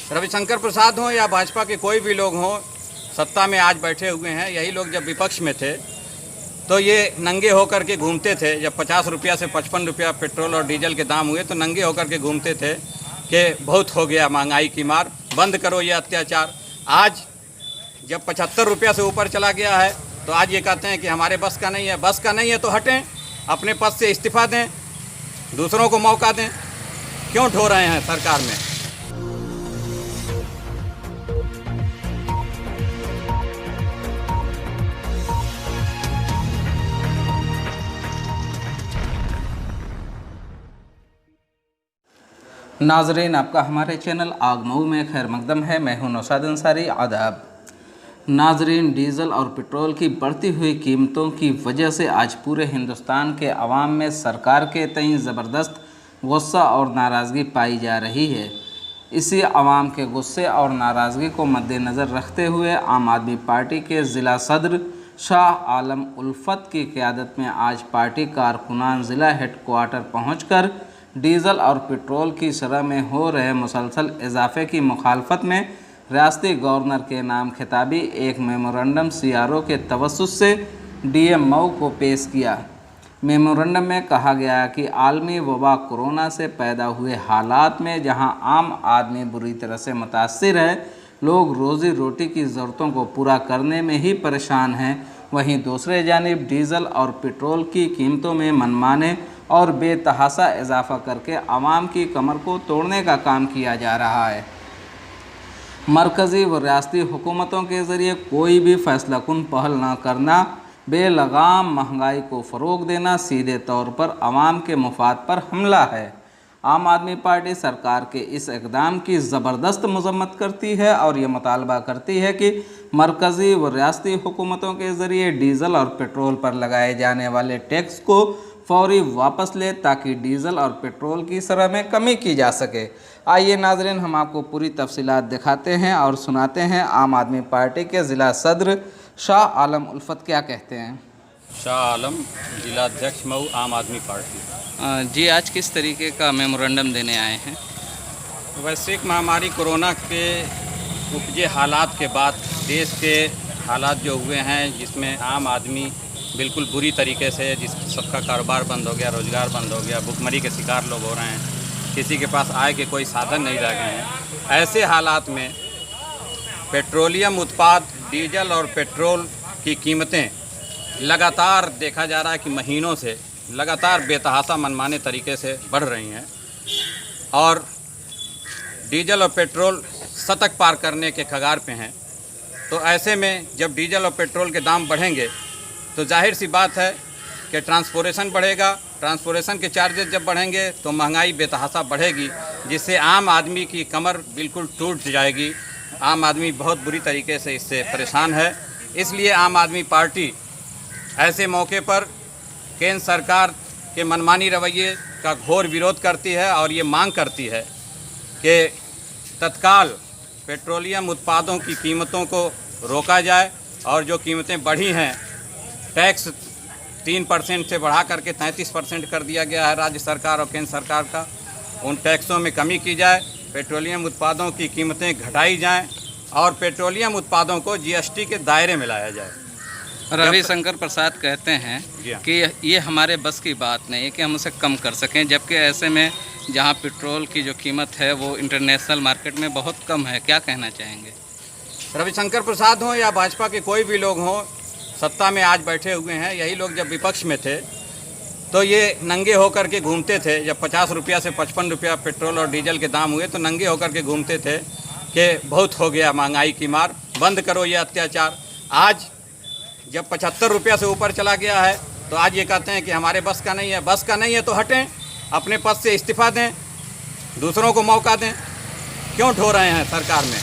रविशंकर प्रसाद हों या भाजपा के कोई भी लोग हों, सत्ता में आज बैठे हुए हैं। यही लोग जब विपक्ष में थे तो ये नंगे होकर के घूमते थे। जब 50 रुपया से 55 रुपया पेट्रोल और डीजल के दाम हुए तो नंगे होकर के घूमते थे कि बहुत हो गया महंगाई की मार, बंद करो ये अत्याचार। आज जब 75 रुपया से ऊपर चला गया है तो आज ये कहते हैं कि हमारे बस का नहीं है। बस का नहीं है तो हटें, अपने पद से इस्तीफा दें, दूसरों को मौका दें। क्यों ढो रहे हैं सरकार में? नाजरीन, आपका हमारे चैनल आगमऊ में खैर मकदम है। मैं हूं नौशाद अंसारी। आदाब नाजरीन, डीज़ल और पेट्रोल की बढ़ती हुई कीमतों की वजह से आज पूरे हिंदुस्तान के अवाम में सरकार के तईं ज़बरदस्त गुस्सा और नाराज़गी पाई जा रही है। इसी अवाम के गुस्से और नाराज़गी को मद्देनज़र रखते हुए आम आदमी पार्टी के ज़िला सदर शाह आलम उल्फत की क़यादत में आज पार्टी कारकुनान ज़िला हेडक्वार्टर पहुँचकर डीज़ल और पेट्रोल की शरह में हो रहे मुसलसल इजाफे की मुखालफत में रियासती गवर्नर के नाम खिताबी एक मेमोरेंडम CRO के तवस्सुस से DM मऊ को पेश किया। मेमोरेंडम में कहा गया कि आलमी वबा कोरोना से पैदा हुए हालात में जहां आम आदमी बुरी तरह से मुतासिर है, लोग रोज़ी रोटी की ज़रूरतों को पूरा करने में ही परेशान हैं, वहीं दूसरे जानिब डीज़ल और पेट्रोल की कीमतों में मनमाने और बेतहासा इजाफा करके आवाम की कमर को तोड़ने का काम किया जा रहा है। मरकज़ी व रियासती हुकूमतों के ज़रिए कोई भी फैसलाकुन पहल न करना, बेलगाम महंगाई को फ़रोग़ देना सीधे तौर पर आवाम के मफाद पर हमला है। आम आदमी पार्टी सरकार के इस इक़दाम की ज़बरदस्त मज़म्मत करती है और ये मुतालबा करती है कि मरकज़ी व रियासती हुकूमतों के ज़रिए डीज़ल और पेट्रोल पर लगाए जाने वाले टैक्स को फ़ौरी वापस ले ताकि डीज़ल और पेट्रोल की शरह में कमी की जा सके। आइए नाज़रीन, हम आपको पूरी तफसीलात दिखाते हैं और सुनाते हैं आम आदमी पार्टी के ज़िला सदर शाह आलम उल्फत क्या कहते हैं। शाह आलम, जिला अध्यक्ष मऊ, आम आदमी पार्टी। जी, आज किस तरीके का मेमोरेंडम देने आए हैं? वैश्विक महामारी कोरोना के उपजे हालात के बाद देश के हालात जो हुए हैं, जिसमें आम आदमी बिल्कुल बुरी तरीके से, सबका कारोबार बंद हो गया, रोज़गार बंद हो गया, भुखमरी के शिकार लोग हो रहे हैं, किसी के पास आय के कोई साधन नहीं रह गए हैं। ऐसे हालात में पेट्रोलियम उत्पाद, डीजल और पेट्रोल की कीमतें लगातार देखा जा रहा है कि महीनों से लगातार बेतहासा मनमाने तरीके से बढ़ रही हैं और डीजल और पेट्रोल शतक पार करने के कगार पे हैं। तो ऐसे में जब डीजल और पेट्रोल के दाम बढ़ेंगे तो जाहिर सी बात है कि ट्रांसपोर्टेशन बढ़ेगा। ट्रांसपोर्टेशन के चार्जेस जब बढ़ेंगे तो महंगाई बेतहासा बढ़ेगी, जिससे आम आदमी की कमर बिल्कुल टूट जाएगी। आम आदमी बहुत बुरी तरीके से इससे परेशान है। इसलिए आम आदमी पार्टी ऐसे मौके पर केंद्र सरकार के मनमानी रवैये का घोर विरोध करती है और ये मांग करती है कि तत्काल पेट्रोलियम उत्पादों की कीमतों को रोका जाए और जो कीमतें बढ़ी हैं, टैक्स 3% से बढ़ा करके 33% कर दिया गया है राज्य सरकार और केंद्र सरकार का, उन टैक्सों में कमी की जाए, पेट्रोलियम उत्पादों की कीमतें घटाई जाएं और पेट्रोलियम उत्पादों को GST के दायरे में लाया जाए। रविशंकर प्रसाद कहते हैं कि ये हमारे बस की बात नहीं है कि हम उसे कम कर सकें, जबकि ऐसे में जहां पेट्रोल की जो कीमत है वो इंटरनेशनल मार्केट में बहुत कम है। क्या कहना चाहेंगे? रविशंकर प्रसाद हों या भाजपा के कोई भी लोग हों, सत्ता में आज बैठे हुए हैं। यही लोग जब विपक्ष में थे तो ये नंगे होकर के घूमते थे। जब 50 रुपया से 55 रुपया पेट्रोल और डीजल के दाम हुए तो नंगे होकर के घूमते थे कि बहुत हो गया महंगाई की मार, बंद करो ये अत्याचार। आज जब 75 रुपया से ऊपर चला गया है तो आज ये कहते हैं कि हमारे बस का नहीं है। बस का नहीं है तो हटें, अपने पद से इस्तीफा दें, दूसरों को मौका दें। क्यों ढो रहे हैं सरकार में?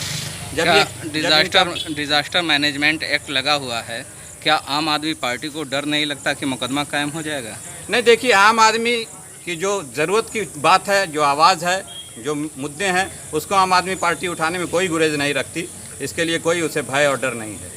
जब ये डिज़ास्टर मैनेजमेंट एक्ट लगा हुआ है, क्या आम आदमी पार्टी को डर नहीं लगता कि मुकदमा कायम हो जाएगा? नहीं, देखिए, आम आदमी की जो ज़रूरत की बात है, जो आवाज़ है, जो मुद्दे हैं, उसको आम आदमी पार्टी उठाने में कोई गुरेज नहीं रखती। इसके लिए कोई उसे भय और डर नहीं है।